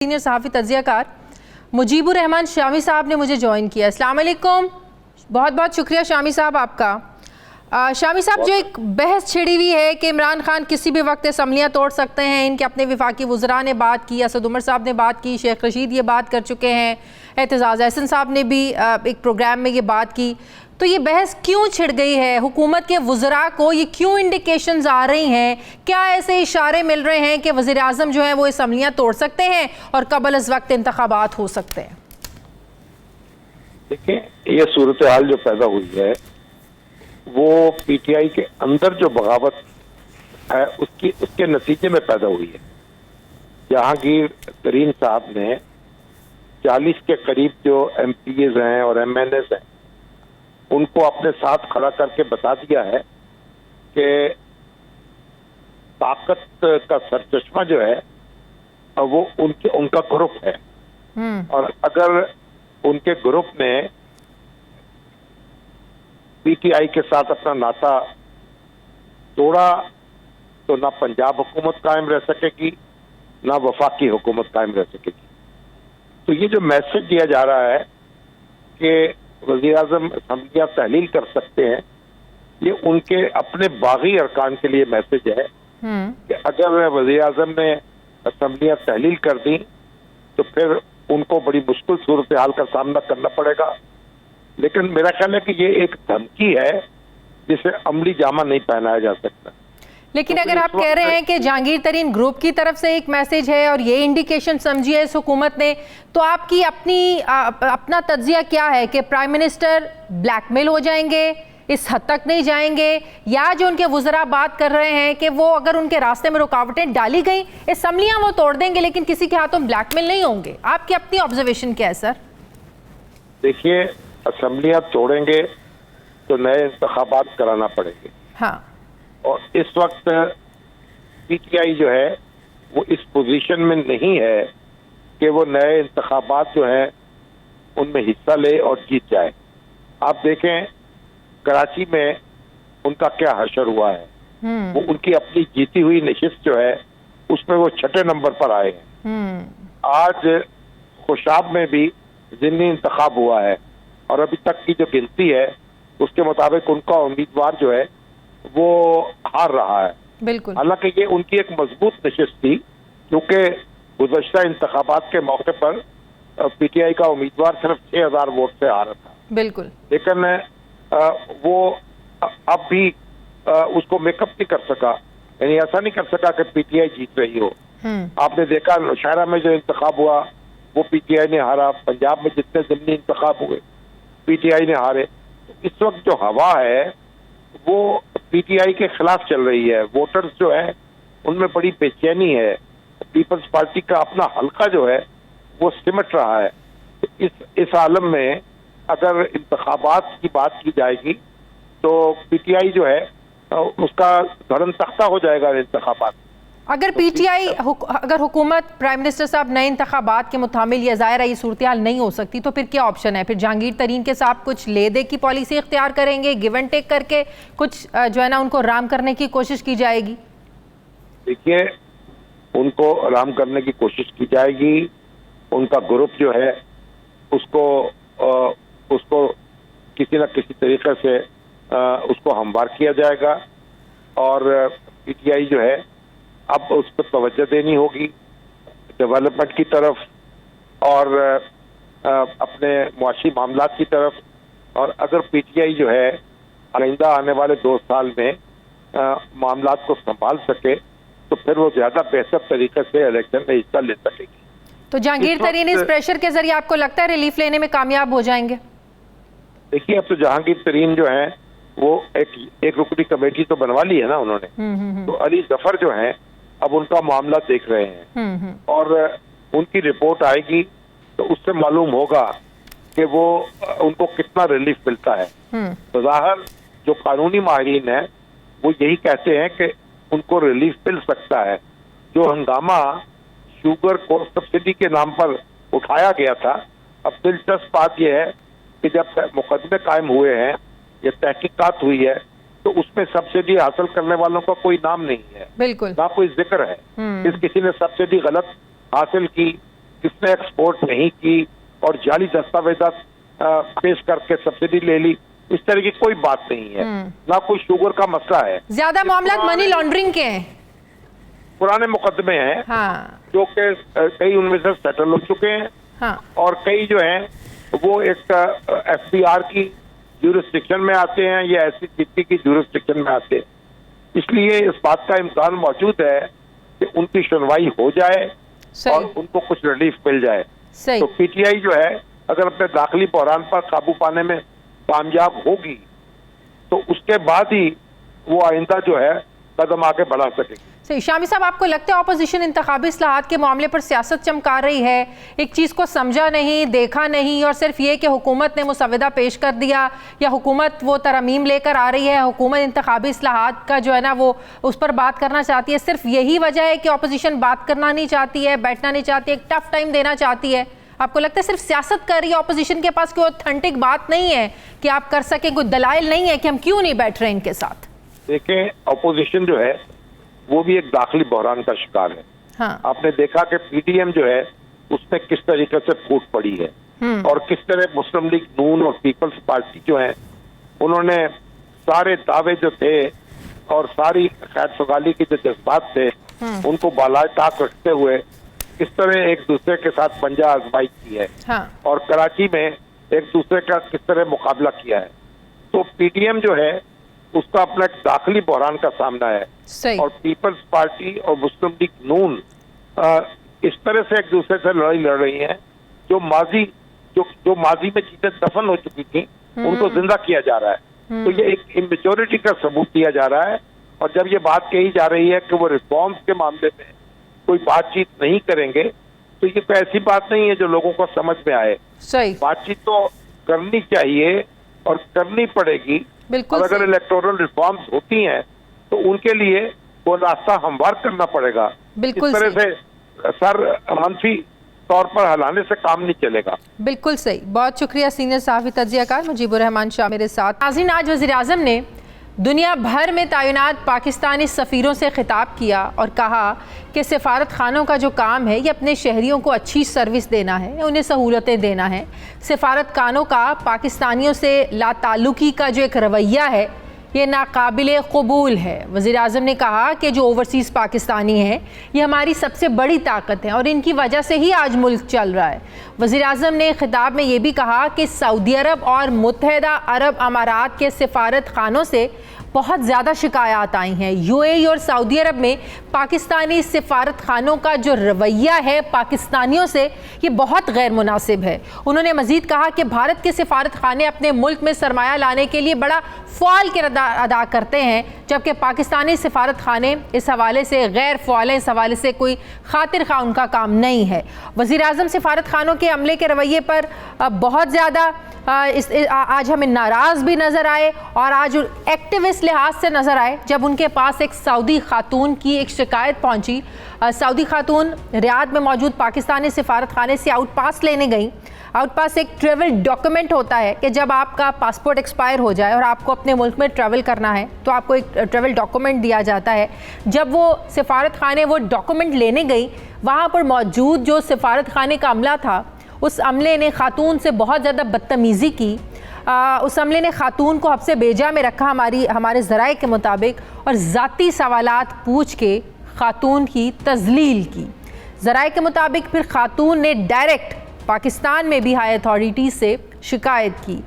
Senior सहाफ़ी तज्ज़ियाकार मुजीबुर रहमान शामी साहब ने मुझे ज्वाइन किया। अस्सलाम वालेकुम, बहुत बहुत शुक्रिया शामी साहब आपका। शामी साहब, जो एक बहस छिड़ी हुई है कि इमरान खान किसी भी वक्त असम्बलियाँ तोड़ सकते हैं, इनके अपने वफाकी वज़रा ने बात की, असद उमर साहब ने बात की, शेख रशीद ये बात कर चुके हैं, एतजाज़ अहसन साहब ने भी एक प्रोग्राम में ये बात की, तो ये बहस क्यों छिड़ गई है? हुकूमत के वज़रा को ये क्यों इंडिकेशंस आ रही हैं? क्या ऐसे इशारे मिल रहे हैं कि वज़ीर आज़म जो है वो असम्बलियाँ तोड़ सकते हैं और कबल अज़ वक्त इंतखाबात हो सकते हैं? देखिए, ये सूरत हाल जो पैदा हुई है वो पीटीआई के अंदर जो बगावत है उसके नतीजे में पैदा हुई है। जहांगीर तरीन साहब ने 40 के करीब जो एमपीएस हैं और एमएनएस हैं उनको अपने साथ खड़ा करके बता दिया है कि ताकत का सरचश्मा जो है वो उनका ग्रुप है, और अगर उनके ग्रुप ने पीटीआई के साथ अपना नाता तोड़ा तो ना पंजाब हुकूमत कायम रह सकेगी, ना वफाकी हुकूमत कायम रह सकेगी। तो ये जो मैसेज दिया जा रहा है कि वज़ीर आज़म असम्बलियाँ तहलील कर सकते हैं, ये उनके अपने बागी अरकान के लिए मैसेज है कि अगर वज़ीर आज़म ने असम्बलियाँ तहलील कर दी तो फिर उनको बड़ी मुश्किल सूरत हाल का सामना करना पड़ेगा। लेकिन मेरा ख्याल है कि ये एक धमकी है जिसे अमली जामा नहीं पहनाया जा सकता। लेकिन अगर आप कह रहे हैं कि जहांगीर तरीन ग्रुप की तरफ से एक मैसेज है और ये इंडिकेशन समझिए इस हुकूमत ने, तो आपकी अपना तज्जिया क्या है कि प्राइम मिनिस्टर ब्लैकमेल हो जाएंगे, इस हद तक नहीं जाएंगे, या जो उनके वज़रा बात कर रहे हैं कि वो अगर उनके रास्ते में रुकावटें डाली गई, असम्बलियाँ वो तोड़ देंगे लेकिन किसी के हाथों ब्लैकमेल नहीं होंगे? आपकी अपनी ऑब्जर्वेशन क्या है सर? देखिए, असम्बलियाँ तोड़ेंगे तो नए इंतखाबात कराना पड़ेंगे। हाँ, और इस वक्त पीटीआई जो है वो इस पोजीशन में नहीं है कि वो नए इंतखाबात जो है उनमें हिस्सा ले और जीत जाए। आप देखें कराची में उनका क्या हशर हुआ है, वो उनकी अपनी जीती हुई नशिस्त जो है उसमें वो 6ठे नंबर पर आए हैं। आज खुशाब में भी ज़िमनी इंतखाब हुआ है और अभी तक की जो गिनती है उसके मुताबिक उनका उम्मीदवार जो है वो हार रहा है। बिल्कुल। हालांकि ये उनकी एक मजबूत नशिस्त थी क्योंकि गुज़श्ता इंतखाबात के मौके पर पीटीआई का उम्मीदवार सिर्फ 6000 वोट से हारा था। बिल्कुल। लेकिन वो अब भी उसको मेकअप नहीं कर सका, यानी ऐसा नहीं कर सका कि पीटीआई जीत रही हो। आपने देखा नौशहरा में जो इंतखाब हुआ वो पीटीआई ने हारा, पंजाब में जितने ज़िमनी इंतखाब हुए पीटीआई ने हारे। इस वक्त जो हवा है वो पीटीआई के खिलाफ चल रही है। वोटर्स जो है उनमें बड़ी बेचैनी है। पीपल्स पार्टी का अपना हल्का जो है वो सिमट रहा है। इस आलम में अगर इंतखाबात की बात की जाएगी तो पीटीआई जो है उसका धड़न तख्ता हो जाएगा इंतखाबात। अगर पीटीआई अगर हुकूमत प्राइम मिनिस्टर साहब नए इंतखाबात के मुतामिल ये ज़ाहिर है ये सूरत हाल नहीं हो सकती, तो फिर क्या ऑप्शन है? फिर जहांगीर तरीन के साथ कुछ ले दे की पॉलिसी इख्तियार करेंगे, गिव एंड टेक करके कुछ जो है ना उनको राम करने की कोशिश की जाएगी? देखिए, उनको आराम करने की कोशिश की जाएगी। उनका ग्रुप जो है उसको किसी न किसी तरीके से उसको हमवार किया जाएगा और पीटीआई जो है अब उस पर तवज्जो देनी होगी डेवलपमेंट की तरफ और अपने मुआशी मामलात की तरफ। और अगर पीटीआई जो है आइंदा आने वाले 2 साल में मामलात को संभाल सके तो फिर वो ज्यादा बेहतर तरीके से इलेक्शन में हिस्सा ले सकेगी। तो जहांगीर तरीन इस प्रेशर के जरिए आपको लगता है रिलीफ लेने में कामयाब हो जाएंगे? देखिए, अब तो जहांगीर तरीन जो है वो एक रुकनी कमेटी तो बनवा ली है ना उन्होंने, तो अली जफर जो है अब उनका मामला देख रहे हैं और उनकी रिपोर्ट आएगी तो उससे मालूम होगा कि वो उनको कितना रिलीफ मिलता है। तो ज़ाहिर जो कानूनी माहिरीन है वो यही कहते हैं कि उनको रिलीफ मिल सकता है। जो हंगामा शुगर को सब्सिडी के नाम पर उठाया गया था, अब दिलचस्प बात यह है कि जब मुकदमे कायम हुए हैं या तहकीकात हुई है तो उसमें सब्सिडी हासिल करने वालों का कोई नाम नहीं है, बिल्कुल ना कोई जिक्र है। किसी ने सब्सिडी गलत हासिल की किसने एक्सपोर्ट नहीं की और जाली दस्तावेजात पेश करके सब्सिडी ले ली, इस तरह की कोई बात नहीं है। ना कोई शुगर का मसला है। ज्यादा मामला मनी लॉन्ड्रिंग के हैं, पुराने मुकदमे हैं। हाँ। जो कि कई उनमें से सेटल हो चुके हैं। हाँ। और कई जो हैं वो एक एफबीआर की ज्यूरिस्डिक्शन में आते हैं या एससीसीपी की ज्यूरिस्डिक्शन में आते हैं। इसलिए इस बात का इम्कान मौजूद है कि उनकी सुनवाई हो जाए और उनको कुछ रिलीफ मिल जाए। तो पीटीआई जो है अगर अपने दाखिली बहरान पर काबू पाने में कामयाब होगी तो उसके बाद ही वो आइंदा जो है कदम आगे बढ़ा सकेगी। सही। शामी साहब, आपको लगता है ऑपोजिशन इंतखाबी इस्लाहात के मामले पर सियासत चमका रही है, एक चीज़ को समझा नहीं, देखा नहीं और सिर्फ ये कि हुकूमत ने मुसवदा पेश कर दिया या हुकूमत वो तरमीम लेकर आ रही है, हुकूमत इंतखाबी इस्लाहात का जो है ना वो उस पर बात करना चाहती है, सिर्फ यही वजह है कि ऑपोजिशन बात करना नहीं चाहती है, बैठना नहीं चाहती है, एक टफ टाइम देना चाहती है? आपको लगता है सिर्फ सियासत कर रही है ऑपोजिशन, के पास कोई ऑथेंटिक बात नहीं है कि आप कर सकें, कोई दलाइल नहीं है कि हम क्यों नहीं बैठ रहे इनके साथ? देखें, ऑपोजिशन जो है वो भी एक दाखिली बहरान का शिकार है। हाँ। आपने देखा कि पीडीएम जो है उसमें किस तरीके से फूट पड़ी है और किस तरह मुस्लिम लीग नून और पीपल्स पार्टी जो है उन्होंने सारे दावे जो थे और सारी खैर सगाली के जो जज्बात थे उनको बालाए ताक रखते हुए किस तरह एक दूसरे के साथ पंजा आजमाई की है। हाँ। और कराची में एक दूसरे का किस तरह मुकाबला किया है। तो पीडीएम जो है उसका अपना एक दाखिली बहरान का सामना है। सही। और पीपल्स पार्टी और मुस्लिम लीग नून इस तरह से एक दूसरे से लड़ाई लड़ रही हैं जो माजी में चीजें दफन हो चुकी थी उनको जिंदा किया जा रहा है। तो ये एक इमेच्योरिटी का सबूत दिया जा रहा है। और जब ये बात कही जा रही है कि वो रिफॉर्म्स के मामले में कोई बातचीत नहीं करेंगे तो ये कोई ऐसी बात नहीं है जो लोगों को समझ में आए। सही। बातचीत तो करनी चाहिए और करनी पड़ेगी। बिल्कुल। और अगर इलेक्टोरल रिफॉर्म्स होती हैं तो उनके लिए वो रास्ता हमवार करना पड़ेगा। बिल्कुल। इस तरह से सर मंफी तौर पर हिलाने से काम नहीं चलेगा। बिल्कुल सही। बहुत शुक्रिया सीनियर सहाफ़ी तज्ज़ियाकार मुजीबुर रहमान शाह मेरे साथ। नाज़रीन, आज वज़ीर-ए-आज़म ने दुनिया भर में तैनात पाकिस्तानी सफ़ीरों से खिताब किया और कहा कि सफारत खानों का जो काम है ये अपने शहरियों को अच्छी सर्विस देना है, उन्हें सहूलतें देना है। सफारत खानों का पाकिस्तानियों से लाताल्लुकी का जो एक रवैया है ये नाकाबिल कबूल है। वज़ीर-ए-आज़म ने कहा कि जो ओवरसीज़ पाकिस्तानी हैं ये हमारी सबसे बड़ी ताकत है और इनकी वजह से ही आज मुल्क चल रहा है। वज़ीर-ए-आज़म ने खिताब में ये भी कहा कि सऊदी अरब और मुत्तहिदा अरब अमारात के सफारत खानों से बहुत ज़्यादा शिकायत आई हैं। यूएई और सऊदी अरब में पाकिस्तानी सफारत खानों का जो रवैया है पाकिस्तानियों से ये बहुत गैर मुनासिब है। उन्होंने मज़ीद कहा कि भारत के सफारत खाने अपने मुल्क में सरमाया लाने के लिए बड़ा फ़ाल किरदार अदा करते हैं, जबकि पाकिस्तानी सफारत खाने इस हवाले से गैर फ़ाल हैं, इस हवाले से कोई खातिर खा उनका काम नहीं है। वज़ीर-ए-आज़म सफारत खानों के अमले के रवैये पर बहुत ज़्यादा आज हमें नाराज़ भी नज़र आए और आज एक्टिविस्ट लिहाज से नज़र आए जब उनके पास एक सऊदी खातून की एक शिकायत पहुंची। सऊदी खातून रियाद में मौजूद पाकिस्तानी सफारत खाने से आउट पास लेने गई। आउट पास एक ट्रैवल डॉक्यूमेंट होता है कि जब आपका पासपोर्ट एक्सपायर हो जाए और आपको अपने मुल्क में ट्रैवल करना है तो आपको एक ट्रैवल डॉक्यूमेंट दिया जाता है। जब वो सफारत खाने वो डॉक्यूमेंट लेने गई, वहाँ पर मौजूद जो सफारत खाने का अमला था उस अमले ने खातून से बहुत ज़्यादा बदतमीज़ी की। उस अमले ने खातून को हब्से बेजा में रखा हमारे ज़राए के मुताबिक और ज़ाती सवालात पूछ के खातून की तज़लील की। ज़राए के मुताबिक फिर खातून ने डायरेक्ट पाकिस्तान में भी हाई अथॉरिटी से शिकायत की।